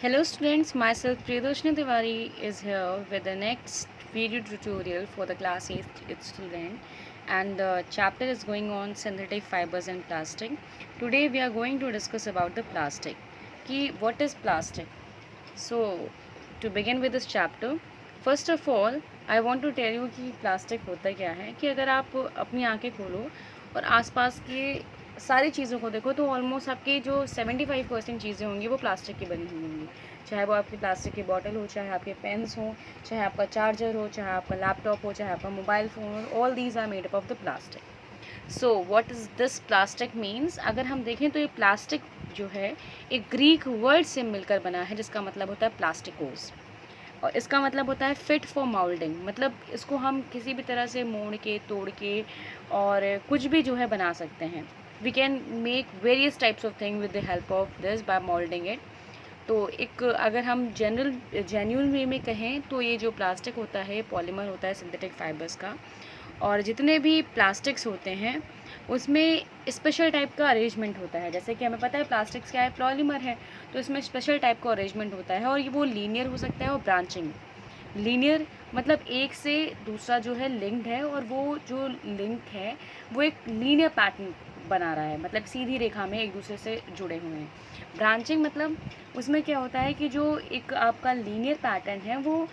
Hello students, myself Priyadarshini Tiwari is here with the next video tutorial for the class 8th student, and the chapter is going on synthetic fibers and plastic. Today we are going to discuss about the plastic. What is plastic? So to begin with this chapter, first of all I want to tell you कि plastic होता क्या है कि अगर आप अपनी आंखें खोलो और आसपास के सारी चीज़ों को देखो तो ऑलमोस्ट आपकी जो 75% चीज़ें होंगी वो प्लास्टिक की बनी हुई होंगी। चाहे वो आपकी प्लास्टिक की बॉटल हो, चाहे आपके पेन्स हो, चाहे आपका चार्जर हो, चाहे आपका लैपटॉप हो, चाहे आपका मोबाइल फ़ोन हो, all these are made up of the plastic. So what is this plastic means, अगर हम देखें तो ये प्लास्टिक जो है एक ग्रीक वर्ड से मिलकर बना है जिसका मतलब होता है प्लास्टिकोस, और इसका मतलब होता है फिट फॉर माउल्डिंग। मतलब इसको हम किसी भी तरह से मोड़ के तोड़ के और कुछ भी जो है बना सकते हैं। We can make various types of thing with the help of this by moulding it. तो एक अगर हम जेन्युइन वे में कहें तो ये जो प्लास्टिक होता है पॉलीमर होता है सिंथेटिक फाइबर्स का, और जितने भी प्लास्टिक्स होते हैं उसमें स्पेशल टाइप का अरेंजमेंट होता है। जैसे कि हमें पता है प्लास्टिक्स क्या है, पॉलीमर है, तो इसमें स्पेशल टाइप का अरेंजमेंट होता है और ये वो लीनियर हो सकता है और ब्रांचिंग। लीनियर मतलब एक से दूसरा जो है लिंक्ड है, और वो जो लिंक है वो एक लीनियर पैटर्न बना रहा है, मतलब सीधी रेखा में एक दूसरे से जुड़े हुए हैं। ब्रांचिंग मतलब उसमें क्या होता है कि जो एक आपका लीनियर पैटर्न है वो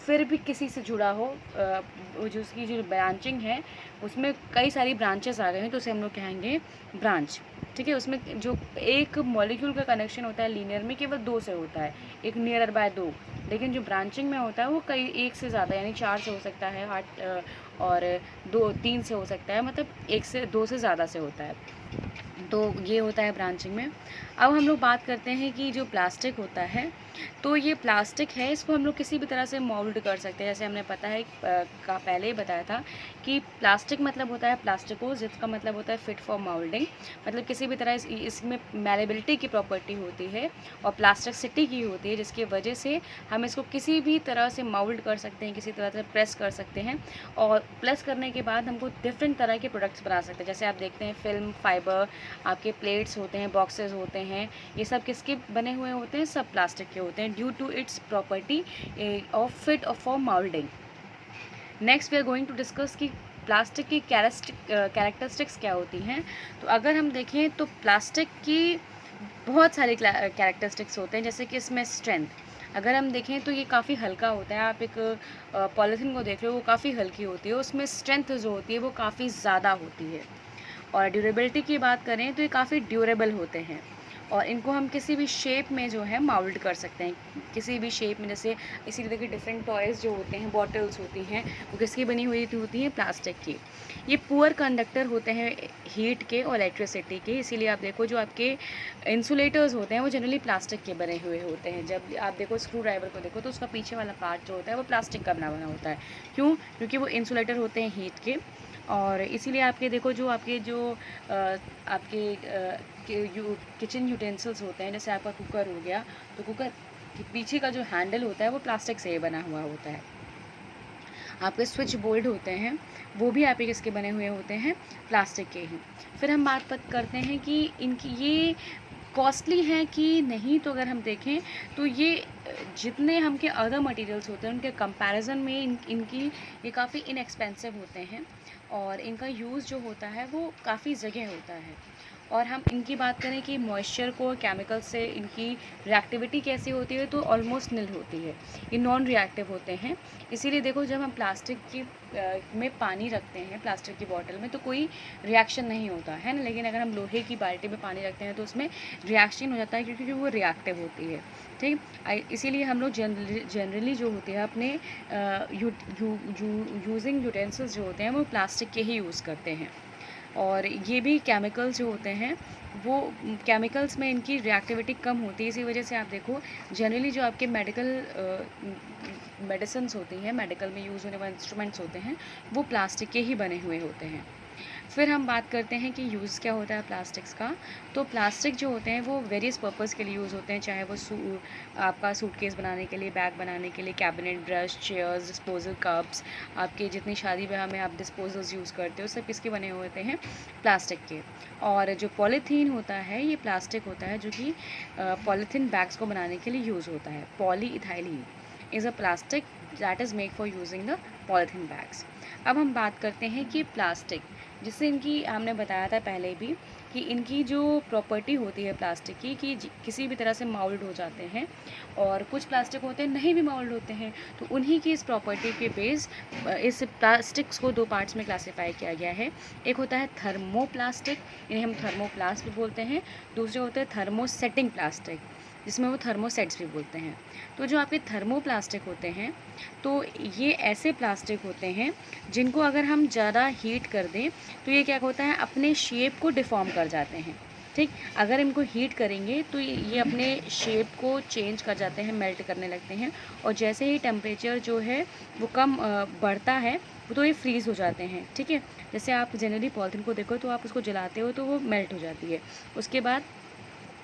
फिर भी किसी से जुड़ा हो, जो उसकी जो ब्रांचिंग है उसमें कई सारी ब्रांचेस आ गए हैं तो उसे हम लोग कहेंगे ब्रांच। ठीक है, उसमें जो एक मॉलिक्यूल का कनेक्शन होता है लीनियर में केवल दो से होता है, एक नियर बाय दो, लेकिन जो ब्रांचिंग में होता है वो कई एक से ज़्यादा यानी चार से हो सकता है, आठ और दो तीन से हो सकता है, मतलब एक से दो से ज़्यादा से होता है। तो ये होता है ब्रांचिंग में। अब हम लोग बात करते हैं कि जो प्लास्टिक होता है, तो ये प्लास्टिक है, इसको हम लोग किसी भी तरह से मोल्ड कर सकते हैं। जैसे हमने पता है का पहले ही बताया था कि प्लास्टिक मतलब होता है प्लास्टिकोस, जिसका मतलब होता है फिट फॉर मोल्डिंग। मतलब किसी भी तरह इसमें मैलेबिलिटी की प्रॉपर्टी होती है और प्लास्टिसिटी की होती है, जिसकी वजह से हम इसको किसी भी तरह से मोल्ड कर सकते हैं, किसी तरह से प्रेस कर सकते हैं, और प्रेस करने के बाद हमको डिफरेंट तरह के प्रोडक्ट्स बना सकते हैं। जैसे आप देखते हैं फिल्म, फाइबर, आपके प्लेट्स होते हैं, बॉक्सेस होते हैं, ये सब किसके बने हुए होते हैं? सब प्लास्टिक के होते हैं, due to its property of fit for moulding. Next we are going to discuss कि प्लास्टिक की कैरेक्टरिस्टिक्स क्या होती हैं। तो अगर हम देखें तो प्लास्टिक की बहुत सारे कैरेक्टरिस्टिक्स होते हैं। जैसे कि इसमें स्ट्रेंथ, अगर हम देखें तो ये काफ़ी हल्का होता है। आप एक पॉलीथीन को देख रहे हो, वो काफ़ी हल्की होती है, उसमें स्ट्रेंथ जो होती है वो काफ़ी ज़्यादा होती है। और ड्यूरेबिलिटी की बात करें तो ये काफ़ी ड्यूरेबल होते हैं, और इनको हम किसी भी शेप में जो है माउल्ड कर सकते हैं, किसी भी शेप में। जैसे इसी तरह के डिफरेंट टॉयज़ जो होते हैं, बॉटल्स होती हैं, वो किसकी बनी हुई होती हैं? प्लास्टिक की। ये पुअर कंडक्टर होते हैं हीट के और इलेक्ट्रिसिटी के, इसीलिए आप देखो जो आपके इंसुलेटर्स होते हैं वो जनरली प्लास्टिक के बने हुए होते हैं। जब आप देखो स्क्रू ड्राइवर को देखो तो उसका पीछे वाला पार्ट जो होता है वो प्लास्टिक का बना होता है। क्यों? क्योंकि वो इंसुलेटर होते हैं हीट के, और इसीलिए आपके देखो जो आपके जो आपके किचन यूटेंसिल्स होते हैं, जैसे आपका कुकर हो गया, तो कुकर के पीछे का जो हैंडल होता है वो प्लास्टिक से ही बना हुआ होता है। आपके स्विच बोर्ड होते हैं वो भी आपके किसके बने हुए होते हैं? प्लास्टिक के ही। फिर हम बात करते हैं कि इनकी ये कॉस्टली हैं कि नहीं। तो अगर हम देखें तो ये जितने हम के अदर मटेरियल्स होते हैं उनके कंपैरिजन में इनकी ये काफ़ी इनएक्सपेंसिव होते हैं, और इनका यूज़ जो होता है वो काफ़ी जगह होता है। और हम इनकी बात करें कि मॉइस्चर को केमिकल से इनकी रिएक्टिविटी कैसी होती है, तो ऑलमोस्ट नील होती है, ये नॉन रिएक्टिव होते हैं। इसीलिए देखो जब हम प्लास्टिक की में पानी रखते हैं, प्लास्टिक की बॉटल में, तो कोई रिएक्शन नहीं होता है ना, लेकिन अगर हम लोहे की बाल्टी में पानी रखते हैं तो उसमें रिएक्शन हो जाता है, क्योंकि वो रिएक्टिव होती है। ठीक, इसीलिए हम लोग जनरली जो होते हैं अपने यूजिंग यूटेंसिल्स जो होते हैं वो प्लास्टिक के ही यूज़ करते हैं। और ये भी केमिकल्स जो होते हैं वो केमिकल्स में इनकी रिएक्टिविटी कम होती है, इसी वजह से आप देखो जनरली जो आपके मेडिसिन्स होती हैं, मेडिकल में यूज़ होने वाले इंस्ट्रूमेंट्स होते हैं, वो प्लास्टिक के ही बने हुए होते हैं। फिर हम बात करते हैं कि यूज़ क्या होता है प्लास्टिक्स का। तो प्लास्टिक जो होते हैं वो वेरियस पर्पज़ के लिए यूज़ होते हैं, चाहे वो आपका सूटकेस बनाने के लिए, बैग बनाने के लिए, cabinet, brush, chairs, disposal cups, आपके जितनी शादी ब्याह में आप डिस्पोजल्स यूज़ करते हो सब किसके बने हुए होते हैं, प्लास्टिक के। और जो पॉलीथीन होता है ये प्लास्टिक होता है जो कि पॉलीथीन बैग्स को बनाने के लिए यूज़ होता है। Polyethylene is a plastic that is made for using the polythene bags. अब हम बात करते हैं कि प्लास्टिक, जिससे इनकी हमने बताया था पहले भी कि इनकी जो प्रॉपर्टी होती है प्लास्टिक की कि किसी भी तरह से माउल्ड हो जाते हैं, और कुछ प्लास्टिक होते हैं नहीं भी माउल्ड होते हैं। तो उन्हीं की इस प्रॉपर्टी के बेस इस प्लास्टिक्स को दो पार्ट्स में क्लासीफाई किया गया है। एक होता है थर्मोप्लास्टिक, इन्हें हम थर्मोप्लास्ट भी बोलते हैं। दूसरे होते हैं थर्मोसेटिंग प्लास्टिक, जिसमें वो थर्मोसेट्स भी बोलते हैं। तो जो आपके थर्मोप्लास्टिक होते हैं तो ये ऐसे प्लास्टिक होते हैं जिनको अगर हम ज़्यादा हीट कर दें तो ये क्या होता है, अपने शेप को डिफ़ॉर्म कर जाते हैं। ठीक, अगर इनको हीट करेंगे तो ये अपने शेप को चेंज कर जाते हैं, मेल्ट करने लगते हैं, और जैसे ही टेम्परेचर जो है वो कम बढ़ता है तो ये फ्रीज़ हो जाते हैं। ठीक है, जैसे आप जनरली पॉलीथीन को देखो तो आप उसको जलाते हो तो वो मेल्ट हो जाती है, उसके बाद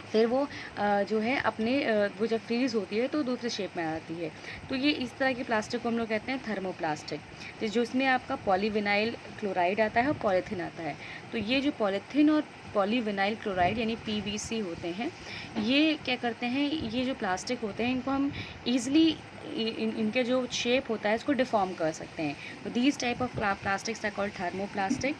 फिर वो जो है अपने वो जब फ्रीज़ होती है तो दूसरे शेप में आती है। तो ये इस तरह के प्लास्टिक को हम लोग कहते हैं थर्मोप्लास्टिक, तो जो इसमें आपका पॉलीविनाइल क्लोराइड आता है और पॉलीथीन आता है। तो ये जो पॉलीथीन और पॉलीविनाइल क्लोराइड यानी पीवीसी होते हैं, ये क्या करते हैं, ये जो प्लास्टिक होते हैं इनको हम ईज़िली इनके जो शेप होता है इसको डिफ़ॉर्म कर सकते हैं। तो these type of plastics are called thermoplastic.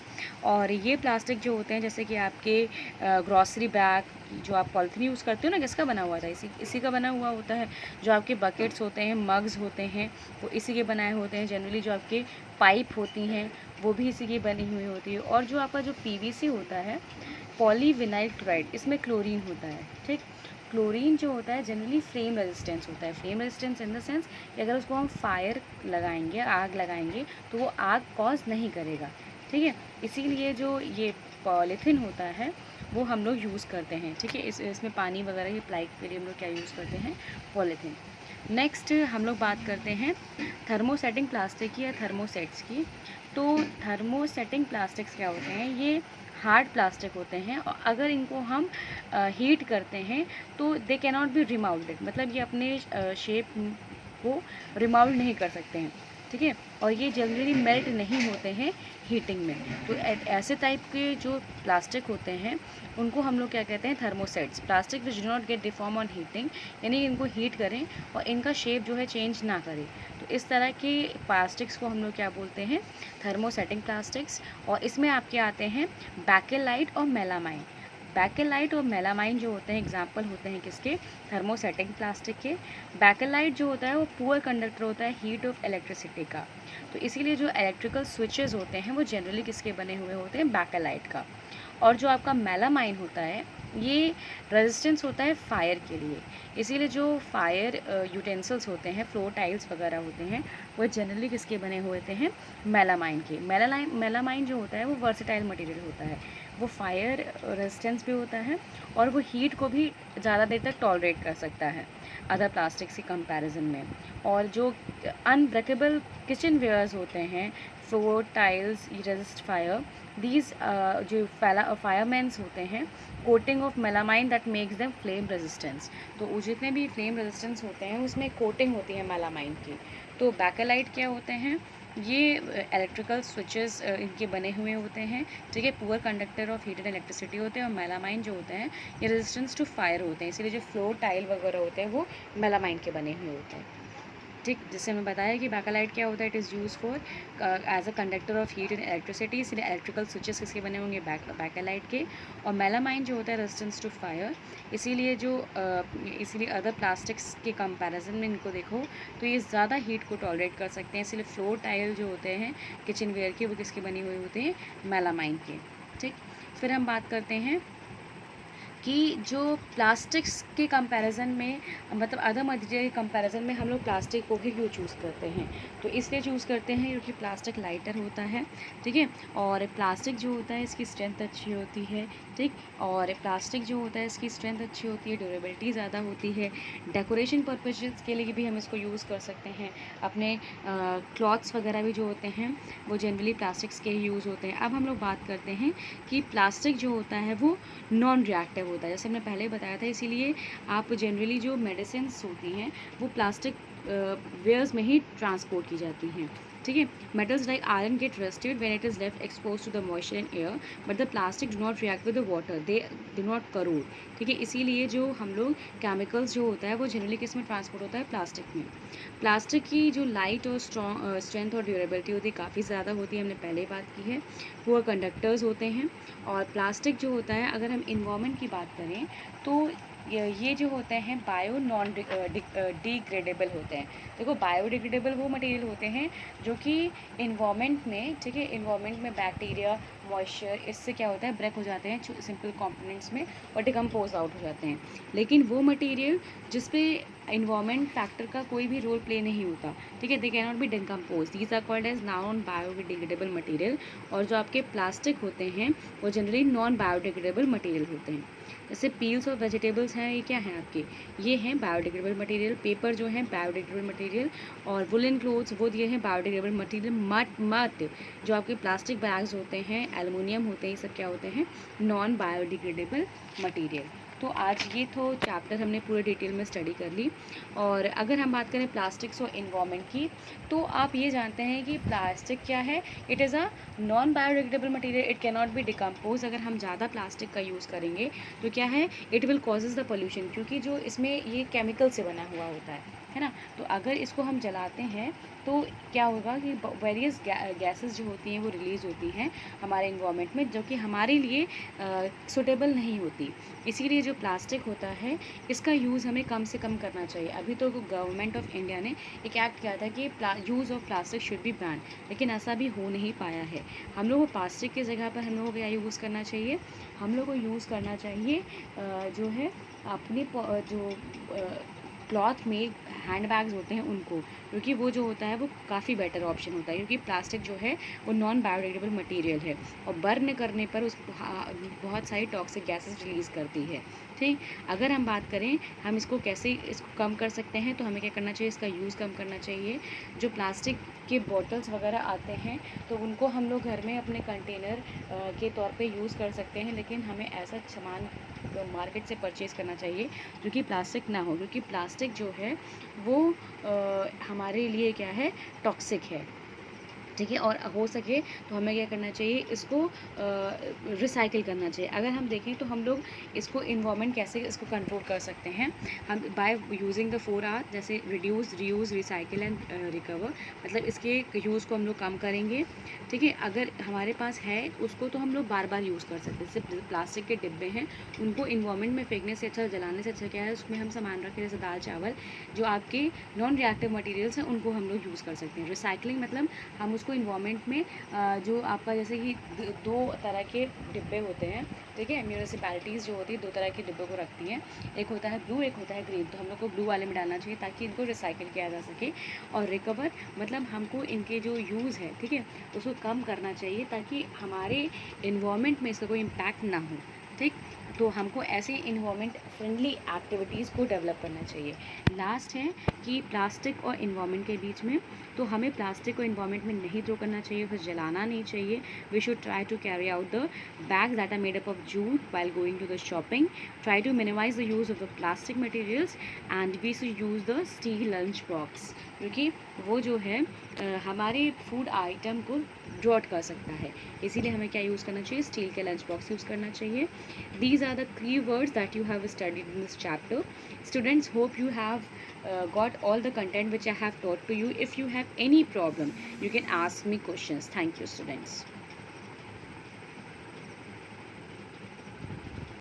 और ये प्लास्टिक जो होते हैं जैसे कि आपके ग्रॉसरी बैग जो आप पॉलीथीन यूज़ करते हो ना, किसका बना हुआ था, इसी का बना हुआ होता है। जो आपके बकेट्स होते हैं, मग्स होते हैं, वो इसी के बनाए होते हैं। जनरली जो आपके पाइप होती हैं वो भी इसी की बनी हुई होती है। और जो आपका जो पीवीसी होता है, पॉलीविनाइल क्लोराइड, इसमें क्लोरीन होता है। ठीक, क्लोरीन जो होता है जनरली फ्लेम रेजिस्टेंस होता है। Flame resistance in the sense कि अगर उसको हम फायर लगाएंगे, आग लगाएंगे, तो वो आग कॉज नहीं करेगा। ठीक है, इसीलिए जो ये पॉलीथीन होता है वो हम लोग यूज़ करते हैं। ठीक है, इसमें पानी वगैरह की अप्लाई के लिए हम लोग क्या यूज़ करते हैं, पॉलीथीन। नेक्स्ट हम लोग बात करते हैं थर्मोसेटिंग प्लास्टिक की या थर्मोसेट्स की। तो थर्मोसेटिंग प्लास्टिक्स क्या होते हैं, ये हार्ड प्लास्टिक होते हैं, और अगर इनको हम हीट करते हैं तो दे कैन नॉट बी रिमाउल्डेड, मतलब ये अपने शेप को रिमाउल्ड नहीं कर सकते हैं। ठीक है, और ये जनरली मेल्ट नहीं होते हैं हीटिंग में। तो ऐसे टाइप के जो प्लास्टिक होते हैं उनको हम लोग क्या कहते हैं, thermosets. Plastic which do not get deform on heating, यानी इनको हीट करें और इनका शेप जो है चेंज ना करें। तो इस तरह के प्लास्टिक्स को हम लोग क्या बोलते हैं, थर्मोसेटिंग प्लास्टिक्स। और इसमें आपके आते हैं बैकेलाइट और मेलामाइन। बैकेलाइट और मेलामाइन जो होते हैं एग्जाम्पल होते हैं किसके, थर्मोसेटिंग प्लास्टिक के। बैकेलाइट जो होता है वो पुअर कंडक्टर होता है हीट ऑफ इलेक्ट्रिसिटी का। तो इसीलिए जो इलेक्ट्रिकल स्विचेस होते हैं वो जनरली किसके बने हुए होते हैं, बैकेलाइट का। और जो आपका मेलामाइन होता है ये रेजिस्टेंस होता है फायर के लिए, इसीलिए जो फायर यूटेंसिल्स होते हैं, फ्लोर टाइल्स वगैरह होते हैं, वो जनरली किसके बने हुए होते हैं, मेलामाइन के। मेलामाइन जो होता है वो वर्सेटाइल मटेरियल होता है, वो फायर रेजिस्टेंस भी होता है और वो हीट को भी ज़्यादा देर तक टॉलरेट कर सकता है अदर प्लास्टिक्स के कंपैरिजन में। और जो अनब्रेकेबल किचन वेयर्स होते हैं, floor tiles resist fire, these जो फायरमैन्स होते हैं, coating of melamine that makes them flame resistance. तो जितने भी फ्लेम रेजिस्टेंस होते हैं उसमें कोटिंग होती है मेलामाइन की। तो बैकेलाइट क्या होते हैं, ये इलेक्ट्रिकल स्विचेस इनके बने हुए होते हैं। ठीक है, poor conductor of heat and electricity होते हैं। और मेलामाइन जो होते हैं ये रेजिस्टेंस टू फायर होते हैं, इसीलिए जो फ्लोर टाइल वगैरह होते हैं वो मेलामाइन के बने हुए होते हैं। ठीक, जिससे हमें बताया कि बैकेलाइट क्या होता है, it is use for as a conductor of heat and electricity, इसलिए इलेक्ट्रिकल स्विचेस किसके बने होंगे, बैकेलाइट के। और मेलामाइन जो होता है रेजिस्टेंस टू फायर, इसीलिए इसीलिए अदर प्लास्टिक्स के कंपैरिजन में इनको देखो तो ये ज़्यादा हीट को टॉलरेट कर सकते हैं, इसलिए फ्लोर टाइल जो होते हैं किचन वेयर के वो किसके बने हुए होते हैं, मेलामाइन के। ठीक, फिर हम बात करते हैं कि जो प्लास्टिक्स के कंपैरिजन में, मतलब अदर मटेरियल के कंपैरिजन में हम लोग प्लास्टिक को ही क्यों चूज़ करते हैं, तो इसलिए चूज़ करते हैं क्योंकि प्लास्टिक लाइटर होता है। ठीक है, और प्लास्टिक जो होता है इसकी स्ट्रेंथ अच्छी होती है, ठीक। और प्लास्टिक जो होता है इसकी स्ट्रेंथ अच्छी होती है, ड्यूरेबिलिटी ज़्यादा होती है, डेकोरेशन पर्पजेज़ के लिए भी हम इसको यूज़ कर सकते हैं। अपने क्लॉथ्स वगैरह भी जो होते हैं वो जनरली प्लास्टिक्स के ही यूज़ होते हैं। अब हम लोग बात करते हैं कि प्लास्टिक जो होता है वो नॉन रिएक्टिव होता है, जैसे हमने पहले बताया था, इसीलिए आप जनरली जो मेडिसिन्स होती हैं वो प्लास्टिक वेयर्स में ही ट्रांसपोर्ट की जाती हैं। ठीक है। Metals like iron get rusted when it is left expose to the moisture and air, but the plastic do not react with the water, they do not corrode. ठीक है। इसीलिए जो हम लोग केमिकल्स जो होता है वो जनरली किस में ट्रांसपोर्ट होता है, प्लास्टिक में। प्लास्टिक की जो लाइट और स्ट्रेंथ और ड्यूरेबिलिटी होती है काफ़ी ज़्यादा होती है, हमने पहले ही बात की है। पुअर कंडक्टर्स होते हैं। और प्लास्टिक जो होता है, अगर हम इन्वायरमेंट की बात करें तो ये जो होते हैं बायो नॉन डिग्रेडेबल होते हैं। देखो, बायोडिग्रेडेबल वो मटेरियल होते हैं जो कि इन्वायरमेंट में, ठीक है, इन्वायरमेंट में बैक्टीरिया, मॉइस्चर, इससे क्या होता है, ब्रेक हो जाते हैं सिंपल कंपोनेंट्स में और डिकम्पोज आउट हो जाते हैं। लेकिन वो मटेरियल जिस पे इन्वायरमेंट फैक्टर का कोई भी रोल प्ले नहीं होता, ठीक है, they can not be decompose, these are called as non biodegradable material. और जो आपके प्लास्टिक होते हैं वो जनरली नॉन बायोडिग्रेडेबल मटेरियल होते हैं। जैसे पील्स और वेजिटेबल्स हैं, ये क्या हैं आपके, ये हैं बायोडिग्रेडेबल मटेरियल। पेपर जो है बायोडिग्रेडेबल मटेरियल। और वुलन क्लोथ्स वो दिए हैं बायोडिग्रेडेबल मटेरियल। मट जो आपके प्लास्टिक बैग्स होते हैं, एलुमिनियम होते हैं, ये सब क्या होते हैं, नॉन बायोडिग्रेडेबल मटेरियल। तो आज ये तो चैप्टर हमने पूरे डिटेल में स्टडी कर ली। और अगर हम बात करें प्लास्टिक्स और इन्वायरमेंट की, तो आप ये जानते हैं कि प्लास्टिक क्या है, it is a non biodegradable material, it can not be decompose. अगर हम ज़्यादा प्लास्टिक का यूज़ करेंगे तो क्या है, it will causes the pollution, क्योंकि जो इसमें ये केमिकल से बना हुआ होता है ना। तो अगर इसको हम जलाते हैं तो क्या होगा कि वेरियस गैसेस जो होती हैं वो रिलीज़ होती हैं हमारे इन्वायरमेंट में, जो कि हमारे लिए सुटेबल नहीं होती। इसीलिए जो प्लास्टिक होता है इसका यूज़ हमें कम से कम करना चाहिए। अभी तो गवर्नमेंट ऑफ इंडिया ने एक एक्ट किया था कि use of plastic should be ban, लेकिन ऐसा भी हो नहीं पाया है। हम लोग को प्लास्टिक की जगह पर हम लोगों को क्या यूज़ करना चाहिए, हम लोग को यूज़ करना चाहिए जो है अपने जो क्लॉथ में हैंड बैग्स होते हैं उनको, क्योंकि वो जो होता है वो काफ़ी बेटर ऑप्शन होता है, क्योंकि प्लास्टिक जो है वो नॉन बायोडिग्रेडेबल मटेरियल है और बर्न करने पर उस बहुत सारी टॉक्सिक गैसेस रिलीज़ करती है। ठीक। अगर हम बात करें हम इसको कैसे इसको कम कर सकते हैं, तो हमें क्या करना चाहिए, इसका यूज़ कम करना चाहिए। जो प्लास्टिक के बॉटल्स वगैरह आते हैं तो उनको हम लोग घर में अपने कंटेनर के तौर पे यूज़ कर सकते हैं, लेकिन हमें ऐसा सामान मार्केट से परचेज़ करना चाहिए जो कि प्लास्टिक ना हो, क्योंकि प्लास्टिक जो है वो हमारे लिए क्या है, टॉक्सिक है। ठीक है। और हो सके तो हमें क्या करना चाहिए, इसको रिसाइकिल करना चाहिए। अगर हम देखें तो हम लोग इसको इन्वायरमेंट कैसे इसको कंट्रोल कर सकते हैं, हम बाय यूजिंग द 4R, जैसे reduce, reuse, recycle and recover. मतलब इसके यूज़ को हम लोग कम करेंगे। ठीक है। अगर हमारे पास है उसको तो हम लोग बार बार यूज़ कर सकते हैं। जैसे प्लास्टिक के डिब्बे हैं उनको इन्वायरमेंट में फेंकने से अच्छा, जलाने से अच्छा क्या है, उसमें हम सामान रखें, जैसे दाल चावल जो आपके नॉन रिएक्टिव मटेरियल्स हैं उनको हम लोग यूज़ कर सकते हैं। रिसाइकलिंग मतलब हम उसको इन्वायरमेंट में जो आपका जैसे कि दो तरह के डिब्बे होते हैं, ठीक है, म्यूनिसिपैलिटीज़ जो होती है दो तरह के डिब्बों को रखती हैं, एक होता है ब्लू, एक होता है ग्रीन। तो हम लोग को ब्लू वाले में डालना चाहिए ताकि इनको रिसाइकिल किया जा सके। और रिकवर मतलब हमको इनके जो यूज़ है, ठीक है, उसको कम करना चाहिए ताकि हमारे इन्वायरमेंट में इसका कोई इम्पैक्ट ना हो। ठीक। तो हमको ऐसे इन्वायरमेंट फ्रेंडली एक्टिविटीज़ को डेवलप करना चाहिए। लास्ट है कि प्लास्टिक और इन्वायरमेंट के बीच में, तो हमें प्लास्टिक को इन्वायरमेंट में नहीं थ्रो करना चाहिए, फिर जलाना नहीं चाहिए। We should try to carry out the bags that are made up of jute while going to the shopping. Try to minimize the use of the plastic materials and we should use the steel lunch box, क्योंकि वो जो है हमारे food item को drought कर सकता है, इसीलिए हमें क्या यूज़ करना चाहिए, स्टील के लंच बॉक्स यूज़ करना चाहिए। These are the 3 words that you have studied in this chapter. Students, hope you have got all the content which I have taught to you. If you have any problem, you can ask me questions. Thank you, students.